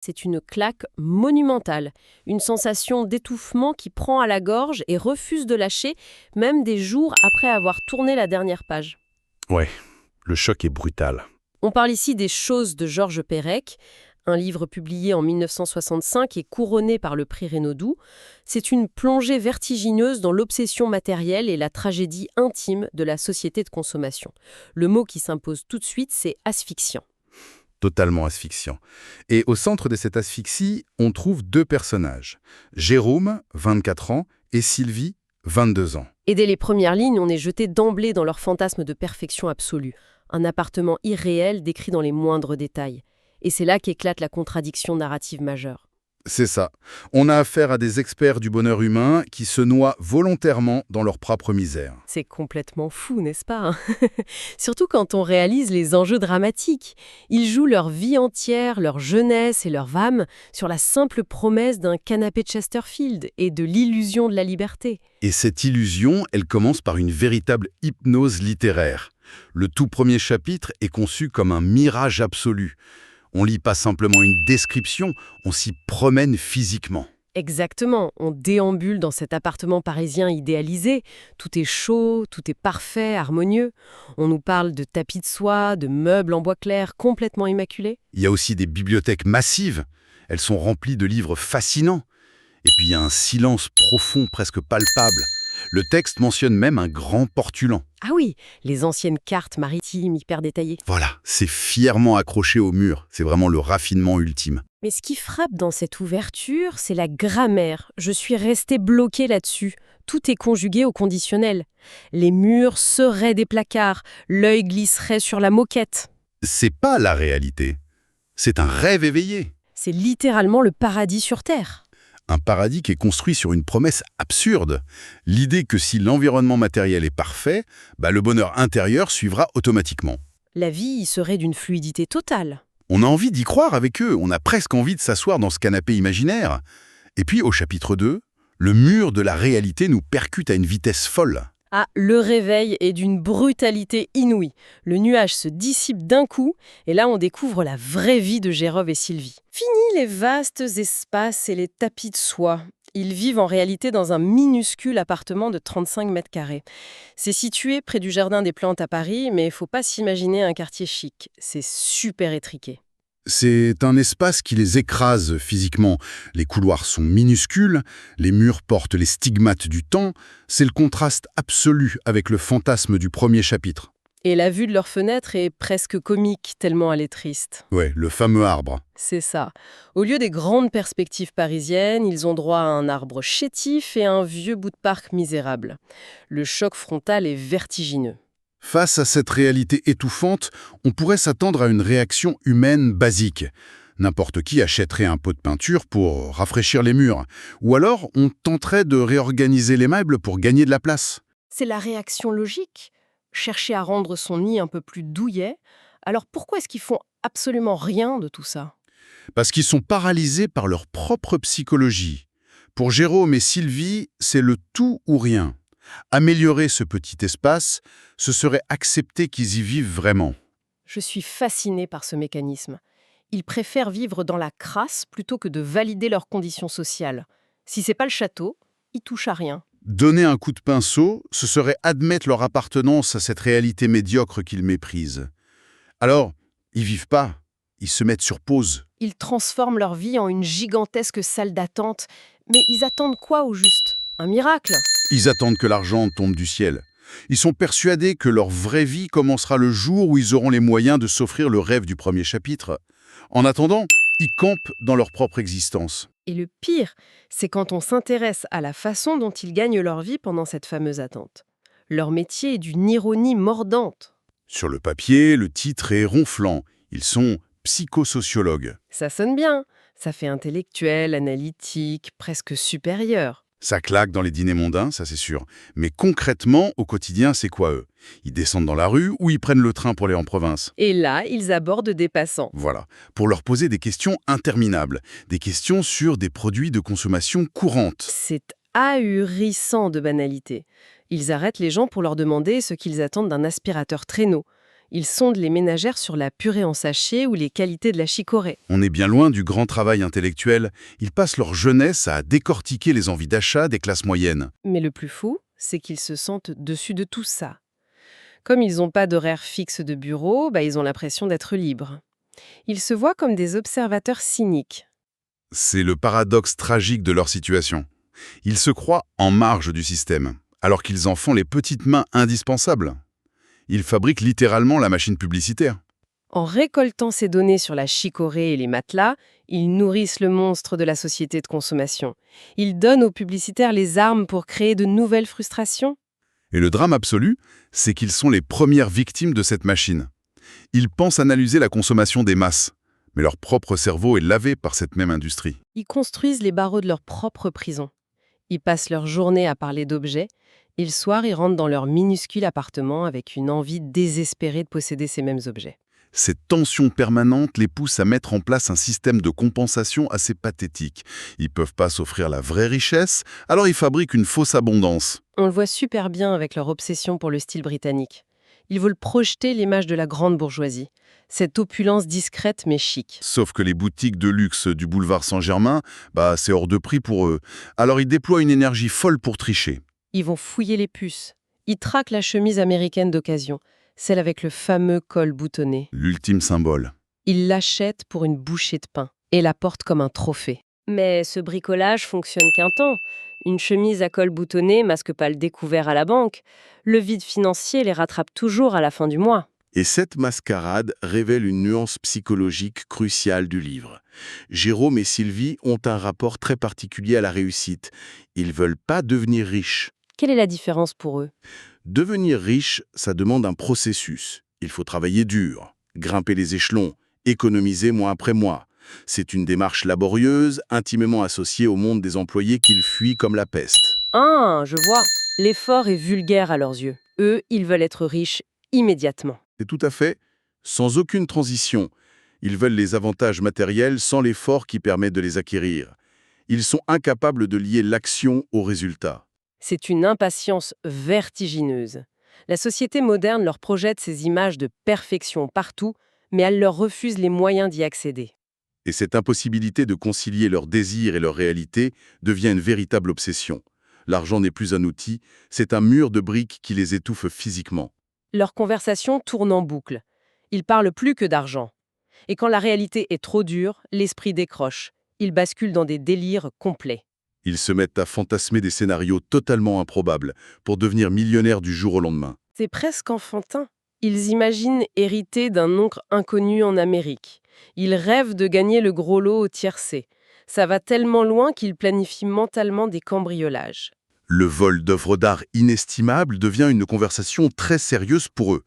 C'est une claque monumentale, une sensation d'étouffement qui prend à la gorge et refuse de lâcher, même des jours après avoir tourné la dernière page. Ouais, le choc est brutal. On parle ici des Choses de Georges Perec, un livre publié en 1965 et couronné par le prix Renaudot. C'est une plongée vertigineuse dans l'obsession matérielle et la tragédie intime de la société de consommation. Le mot qui s'impose tout de suite, c'est asphyxiant. Totalement asphyxiant. Et au centre de cette asphyxie, on trouve deux personnages. Jérôme, 24 ans, et Sylvie, 22 ans. Et dès les premières lignes, on est jeté d'emblée dans leur fantasme de perfection absolue. Un appartement irréel décrit dans les moindres détails. Et c'est là qu'éclate la contradiction narrative majeure. C'est ça. On a affaire à des experts du bonheur humain qui se noient volontairement dans leur propre misère. C'est complètement fou, n'est-ce pas? Surtout quand on réalise les enjeux dramatiques. Ils jouent leur vie entière, leur jeunesse et leur âme sur la simple promesse d'un canapé Chesterfield et de l'illusion de la liberté. Et cette illusion, elle commence par une véritable hypnose littéraire. Le tout premier chapitre est conçu comme un mirage absolu. On lit pas simplement une description, on s'y promène physiquement. Exactement, on déambule dans cet appartement parisien idéalisé. Tout est chaud, tout est parfait, harmonieux. On nous parle de tapis de soie, de meubles en bois clair complètement immaculés. Il y a aussi des bibliothèques massives. Elles sont remplies de livres fascinants. Et puis il y a un silence profond, presque palpable. Le texte mentionne même un grand portulan. Ah oui, les anciennes cartes maritimes hyper détaillées. Voilà, c'est fièrement accroché au mur. C'est vraiment le raffinement ultime. Mais ce qui frappe dans cette ouverture, c'est la grammaire. Je suis restée bloquée là-dessus. Tout est conjugué au conditionnel. Les murs seraient des placards, l'œil glisserait sur la moquette. C'est pas la réalité. C'est un rêve éveillé. C'est littéralement le paradis sur Terre. Un paradis qui est construit sur une promesse absurde. L'idée que si l'environnement matériel est parfait, le bonheur intérieur suivra automatiquement. La vie y serait d'une fluidité totale. On a envie d'y croire avec eux, on a presque envie de s'asseoir dans ce canapé imaginaire. Et puis au chapitre 2, le mur de la réalité nous percute à une vitesse folle. Ah, le réveil est d'une brutalité inouïe. Le nuage se dissipe d'un coup, et là on découvre la vraie vie de Jérôme et Sylvie. Fini les vastes espaces et les tapis de soie. Ils vivent en réalité dans un minuscule appartement de 35 mètres carrés. C'est situé près du Jardin des Plantes à Paris, mais il ne faut pas s'imaginer un quartier chic. C'est super étriqué. C'est un espace qui les écrase physiquement. Les couloirs sont minuscules, les murs portent les stigmates du temps. C'est le contraste absolu avec le fantasme du premier chapitre. Et la vue de leur fenêtre est presque comique, tellement elle est triste. Ouais, le fameux arbre. C'est ça. Au lieu des grandes perspectives parisiennes, ils ont droit à un arbre chétif et un vieux bout de parc misérable. Le choc frontal est vertigineux. Face à cette réalité étouffante, on pourrait s'attendre à une réaction humaine basique. N'importe qui achèterait un pot de peinture pour rafraîchir les murs. Ou alors, on tenterait de réorganiser les meubles pour gagner de la place. C'est la réaction logique. Chercher à rendre son nid un peu plus douillet. Alors pourquoi est-ce qu'ils font absolument rien de tout ça? Parce qu'ils sont paralysés par leur propre psychologie. Pour Jérôme et Sylvie, c'est le tout ou rien. Améliorer ce petit espace, ce serait accepter qu'ils y vivent vraiment. Je suis fascinée par ce mécanisme. Ils préfèrent vivre dans la crasse plutôt que de valider leurs conditions sociales. Si c'est pas le château, ils touchent à rien. Donner un coup de pinceau, ce serait admettre leur appartenance à cette réalité médiocre qu'ils méprisent. Alors, ils vivent pas, ils se mettent sur pause. Ils transforment leur vie en une gigantesque salle d'attente. Mais ils attendent quoi au juste? Un miracle? Ils attendent que l'argent tombe du ciel. Ils sont persuadés que leur vraie vie commencera le jour où ils auront les moyens de s'offrir le rêve du premier chapitre. En attendant, ils campent dans leur propre existence. Et le pire, c'est quand on s'intéresse à la façon dont ils gagnent leur vie pendant cette fameuse attente. Leur métier est d'une ironie mordante. Sur le papier, le titre est ronflant. Ils sont psychosociologues. Ça sonne bien. Ça fait intellectuel, analytique, presque supérieur. Ça claque dans les dîners mondains, ça c'est sûr. Mais concrètement, au quotidien, c'est quoi eux? Ils descendent dans la rue ou ils prennent le train pour aller en province? Et là, ils abordent des passants. Voilà, pour leur poser des questions interminables. Des questions sur des produits de consommation courante. C'est ahurissant de banalité. Ils arrêtent les gens pour leur demander ce qu'ils attendent d'un aspirateur traîneau. Ils sondent les ménagères sur la purée en sachet ou les qualités de la chicorée. On est bien loin du grand travail intellectuel. Ils passent leur jeunesse à décortiquer les envies d'achat des classes moyennes. Mais le plus fou, c'est qu'ils se sentent dessus de tout ça. Comme ils n'ont pas d'horaire fixe de bureau, ils ont l'impression d'être libres. Ils se voient comme des observateurs cyniques. C'est le paradoxe tragique de leur situation. Ils se croient en marge du système, alors qu'ils en font les petites mains indispensables. Ils fabriquent littéralement la machine publicitaire. En récoltant ces données sur la chicorée et les matelas, ils nourrissent le monstre de la société de consommation. Ils donnent aux publicitaires les armes pour créer de nouvelles frustrations. Et le drame absolu, c'est qu'ils sont les premières victimes de cette machine. Ils pensent analyser la consommation des masses, mais leur propre cerveau est lavé par cette même industrie. Ils construisent les barreaux de leur propre prison. Ils passent leur journée à parler d'objets, et le soir, ils rentrent dans leur minuscule appartement avec une envie désespérée de posséder ces mêmes objets. Cette tension permanente les pousse à mettre en place un système de compensation assez pathétique. Ils ne peuvent pas s'offrir la vraie richesse, alors ils fabriquent une fausse abondance. On le voit super bien avec leur obsession pour le style britannique. Ils veulent projeter l'image de la grande bourgeoisie, cette opulence discrète mais chic. Sauf que les boutiques de luxe du boulevard Saint-Germain, c'est hors de prix pour eux. Alors ils déploient une énergie folle pour tricher. Ils vont fouiller les puces. Ils traquent la chemise américaine d'occasion, celle avec le fameux col boutonné. L'ultime symbole. Ils l'achètent pour une bouchée de pain et la portent comme un trophée. Mais ce bricolage fonctionne qu'un temps. Une chemise à col boutonné masque pas le découvert à la banque. Le vide financier les rattrape toujours à la fin du mois. Et cette mascarade révèle une nuance psychologique cruciale du livre. Jérôme et Sylvie ont un rapport très particulier à la réussite. Ils veulent pas devenir riches. Quelle est la différence pour eux ? Devenir riche, ça demande un processus. Il faut travailler dur, grimper les échelons, économiser mois après mois. C'est une démarche laborieuse, intimement associée au monde des employés qu'ils fuient comme la peste. Ah, je vois. L'effort est vulgaire à leurs yeux. Eux, ils veulent être riches immédiatement. C'est tout à fait, sans aucune transition. Ils veulent les avantages matériels sans l'effort qui permet de les acquérir. Ils sont incapables de lier l'action au résultat. C'est une impatience vertigineuse. La société moderne leur projette ces images de perfection partout, mais elle leur refuse les moyens d'y accéder. Et cette impossibilité de concilier leurs désirs et leur réalité devient une véritable obsession. L'argent n'est plus un outil, c'est un mur de briques qui les étouffe physiquement. Leur conversation tourne en boucle. Ils parlent plus que d'argent. Et quand la réalité est trop dure, l'esprit décroche. Ils basculent dans des délires complets. Ils se mettent à fantasmer des scénarios totalement improbables pour devenir millionnaires du jour au lendemain. C'est presque enfantin. Ils imaginent hériter d'un oncle inconnu en Amérique. Ils rêvent de gagner le gros lot au tiercé. Ça va tellement loin qu'ils planifient mentalement des cambriolages. Le vol d'œuvres d'art inestimables devient une conversation très sérieuse pour eux.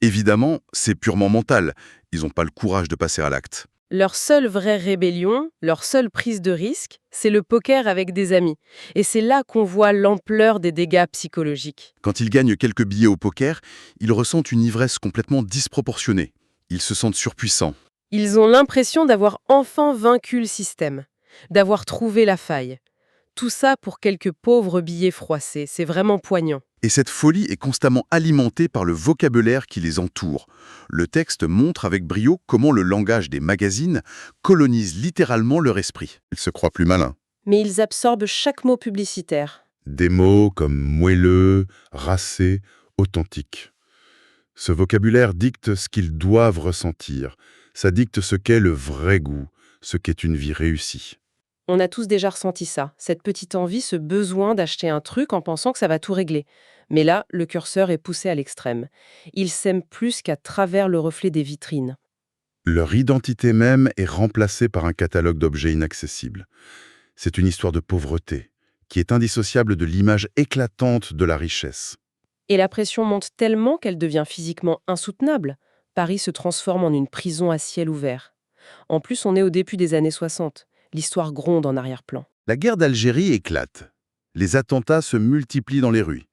Évidemment, c'est purement mental. Ils n'ont pas le courage de passer à l'acte. Leur seule vraie rébellion, leur seule prise de risque, c'est le poker avec des amis. Et c'est là qu'on voit l'ampleur des dégâts psychologiques. Quand ils gagnent quelques billets au poker, ils ressentent une ivresse complètement disproportionnée. Ils se sentent surpuissants. Ils ont l'impression d'avoir enfin vaincu le système, d'avoir trouvé la faille. Tout ça pour quelques pauvres billets froissés, c'est vraiment poignant. Et cette folie est constamment alimentée par le vocabulaire qui les entoure. Le texte montre avec brio comment le langage des magazines colonise littéralement leur esprit. Ils se croient plus malins. Mais ils absorbent chaque mot publicitaire. Des mots comme moelleux, racé, authentique. Ce vocabulaire dicte ce qu'ils doivent ressentir. Ça dicte ce qu'est le vrai goût, ce qu'est une vie réussie. On a tous déjà ressenti ça, cette petite envie, ce besoin d'acheter un truc en pensant que ça va tout régler. Mais là, le curseur est poussé à l'extrême. Ils s'aiment plus qu'à travers le reflet des vitrines. Leur identité même est remplacée par un catalogue d'objets inaccessibles. C'est une histoire de pauvreté, qui est indissociable de l'image éclatante de la richesse. Et la pression monte tellement qu'elle devient physiquement insoutenable. Paris se transforme en une prison à ciel ouvert. En plus, on est au début des années 60. L'histoire gronde en arrière-plan. La guerre d'Algérie éclate. Les attentats se multiplient dans les rues.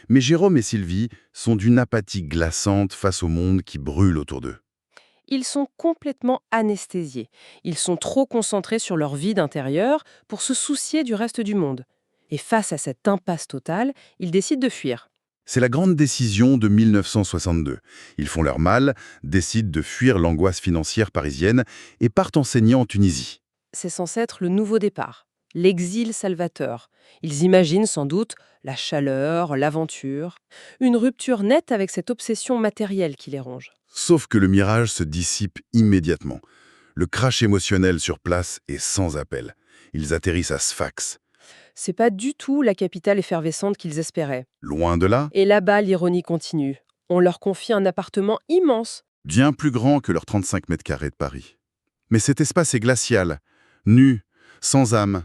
Mais Jérôme et Sylvie sont d'une apathie glaçante face au monde qui brûle autour d'eux. Ils sont complètement anesthésiés. Ils sont trop concentrés sur leur vide intérieur pour se soucier du reste du monde. Et face à cette impasse totale, ils décident de fuir. C'est la grande décision de 1962. Ils font leur mal, décident de fuir l'angoisse financière parisienne et partent enseigner en Tunisie. C'est censé être le nouveau départ, l'exil salvateur. Ils imaginent sans doute la chaleur, l'aventure, une rupture nette avec cette obsession matérielle qui les ronge. Sauf que le mirage se dissipe immédiatement. Le crash émotionnel sur place est sans appel. Ils atterrissent à Sfax. C'est pas du tout la capitale effervescente qu'ils espéraient. Loin de là, Et là-bas, l'ironie continue. On leur confie un appartement immense. bien plus grand que leurs 35 mètres carrés de Paris. Mais cet espace est glacial, nu, sans âme.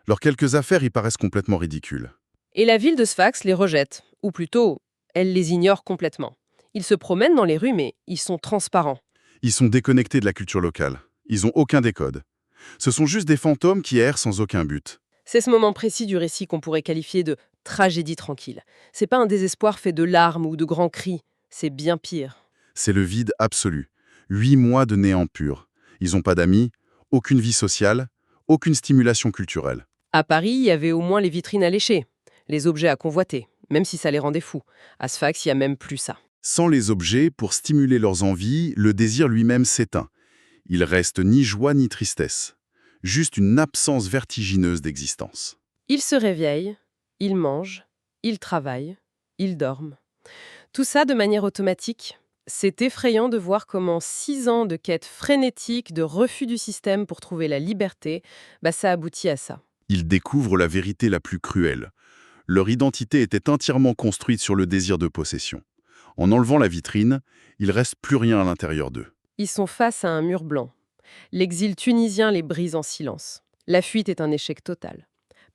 Leurs quelques affaires y paraissent complètement ridicules. Et la ville de Sfax les rejette. Ou plutôt, elle les ignore complètement. Ils se promènent dans les rues, mais ils sont transparents. Ils sont déconnectés de la culture locale. Ils n'ont aucun décode. Ce sont juste des fantômes qui errent sans aucun but. C'est ce moment précis du récit qu'on pourrait qualifier de tragédie tranquille. C'est pas un désespoir fait de larmes ou de grands cris. C'est bien pire. C'est le vide absolu. 8 mois de néant pur. Ils n'ont pas d'amis, aucune vie sociale, aucune stimulation culturelle. À Paris, il y avait au moins les vitrines à lécher, les objets à convoiter, même si ça les rendait fous. À Sfax, il n'y a même plus ça. Sans les objets, pour stimuler leurs envies, le désir lui-même s'éteint. Il reste ni joie ni tristesse. Juste une absence vertigineuse d'existence. Ils se réveillent, ils mangent, ils travaillent, ils dorment. Tout ça de manière automatique. C'est effrayant de voir comment 6 ans de quête frénétique, de refus du système pour trouver la liberté, ça aboutit à ça. Ils découvrent la vérité la plus cruelle. Leur identité était entièrement construite sur le désir de possession. En enlevant la vitrine, il ne reste plus rien à l'intérieur d'eux. Ils sont face à un mur blanc. L'exil tunisien les brise en silence. La fuite est un échec total.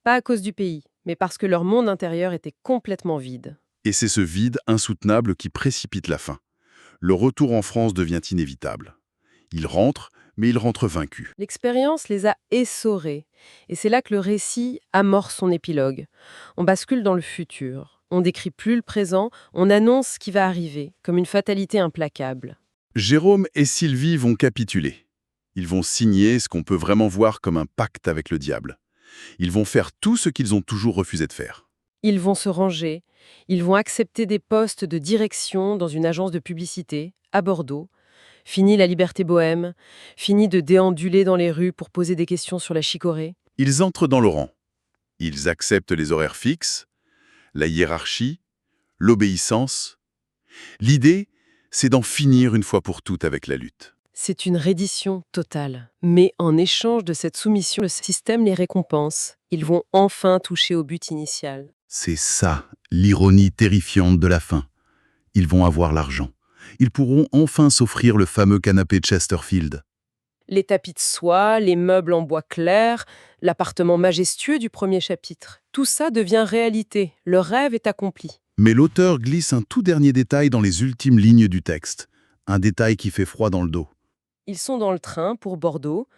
Pas à cause du pays, mais parce que leur monde intérieur était complètement vide. Et c'est ce vide insoutenable qui précipite la fin. Le retour en France devient inévitable. Ils rentrent, mais ils rentrent vaincus. L'expérience les a essorés. Et c'est là que le récit amorce son épilogue. On bascule dans le futur. On décrit plus le présent, on annonce ce qui va arriver, comme une fatalité implacable. Jérôme et Sylvie vont capituler. Ils vont signer ce qu'on peut vraiment voir comme un pacte avec le diable. Ils vont faire tout ce qu'ils ont toujours refusé de faire. Ils vont se ranger, ils vont accepter des postes de direction dans une agence de publicité, à Bordeaux. Fini la liberté bohème, fini de déambuler dans les rues pour poser des questions sur la chicorée. Ils entrent dans le rang. Ils acceptent les horaires fixes, la hiérarchie, l'obéissance. L'idée, c'est d'en finir une fois pour toutes avec la lutte. C'est une reddition totale. Mais en échange de cette soumission, le système les récompense. Ils vont enfin toucher au but initial. C'est ça, l'ironie terrifiante de la fin. Ils vont avoir l'argent. Ils pourront enfin s'offrir le fameux canapé Chesterfield. Les tapis de soie, les meubles en bois clair, l'appartement majestueux du premier chapitre. Tout ça devient réalité. Le rêve est accompli. Mais l'auteur glisse un tout dernier détail dans les ultimes lignes du texte. Un détail qui fait froid dans le dos. Ils sont dans le train pour Bordeaux.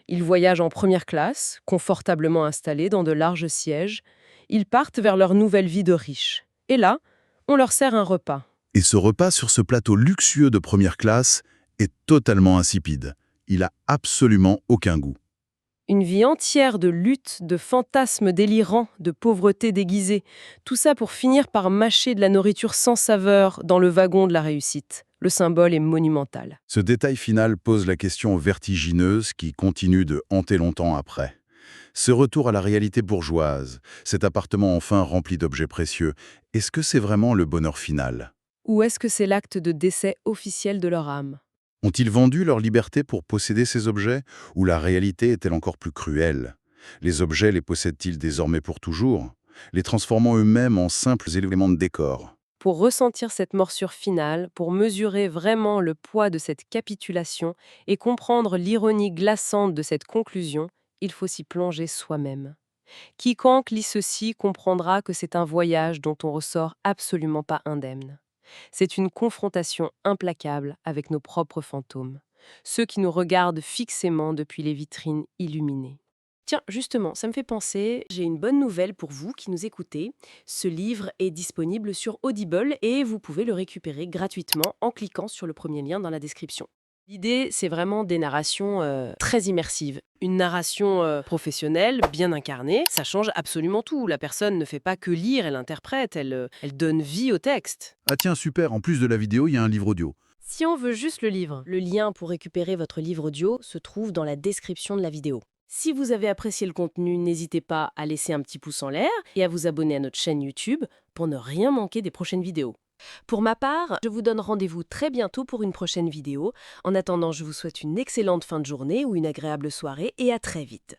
Ils voyagent en première classe, confortablement installés dans de larges sièges. Ils partent vers leur nouvelle vie de riches. Et là, on leur sert un repas. Et ce repas sur ce plateau luxueux de première classe est totalement insipide. Il a absolument aucun goût. Une vie entière de lutte, de fantasmes délirants, de pauvreté déguisée. Tout ça pour finir par mâcher de la nourriture sans saveur dans le wagon de la réussite. Le symbole est monumental. Ce détail final pose la question vertigineuse qui continue de hanter longtemps après. Ce retour à la réalité bourgeoise, cet appartement enfin rempli d'objets précieux, est-ce que c'est vraiment le bonheur final ? Ou est-ce que c'est l'acte de décès officiel de leur âme ? Ont-ils vendu leur liberté pour posséder ces objets, ou la réalité est-elle encore plus cruelle ? Les objets les possèdent-ils désormais pour toujours, les transformant eux-mêmes en simples éléments de décor ? Pour ressentir cette morsure finale, pour mesurer vraiment le poids de cette capitulation et comprendre l'ironie glaçante de cette conclusion, il faut s'y plonger soi-même. Quiconque lit ceci comprendra que c'est un voyage dont on ressort absolument pas indemne. C'est une confrontation implacable avec nos propres fantômes, ceux qui nous regardent fixement depuis les vitrines illuminées. Tiens, justement, ça me fait penser, j'ai une bonne nouvelle pour vous qui nous écoutez. Ce livre est disponible sur Audible et vous pouvez le récupérer gratuitement en cliquant sur le premier lien dans la description. L'idée, c'est vraiment des narrations très immersives. Une narration professionnelle, bien incarnée, ça change absolument tout. La personne ne fait pas que lire, elle interprète, elle donne vie au texte. Ah tiens, super, en plus de la vidéo, il y a un livre audio. Si on veut juste le livre, le lien pour récupérer votre livre audio se trouve dans la description de la vidéo. Si vous avez apprécié le contenu, n'hésitez pas à laisser un petit pouce en l'air et à vous abonner à notre chaîne YouTube pour ne rien manquer des prochaines vidéos. Pour ma part, je vous donne rendez-vous très bientôt pour une prochaine vidéo. En attendant, je vous souhaite une excellente fin de journée ou une agréable soirée et à très vite.